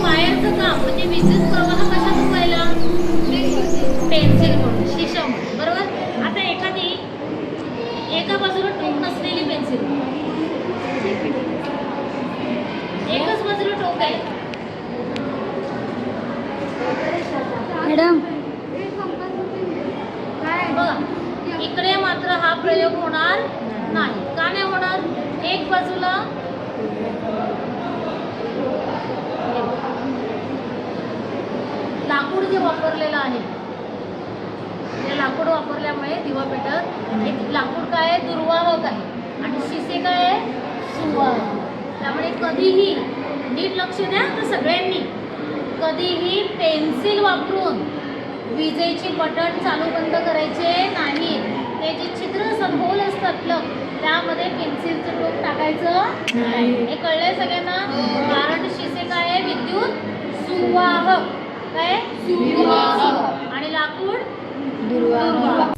वायरचं काम म्हणजे विद्युत प्रवाह कशातून व्हायला? पेन्सिल म्हणून, शिशा म्हणून, बरोबर. आता एखादी एका बाजूला टोक नसलेली पेन्सिल, एकच बाजूला टोक आहे मॅडम बघा, इकडे मात्र हा प्रयोग होणार नाही. का नाही होणार? एक बाजूला लाकूड जे वापरलेलं आहे, ते लाकूड वापरल्यामुळे दिवा पेटत. एक लाकूड काय आहे? दुर्वाहक आहे आणि शिसे काय आहे? सुवाहक. त्यामुळे कधीही नीट लक्ष द्या तर सगळ्यांनी, कधीही पेन्सिल वापरून विजेची बटन चालू बंद करायचे नाही. ते जे छिद्र असतात, होल असतात प्लग, त्यामध्ये पेन्सिलचं टोक टाकायचं नाही. हे कळलंय सगळ्यांना? कारण शिसे काय आहे? विद्युत सुवाहक. काय? सुवाहक. आणि लाकूड दुर्वाहक.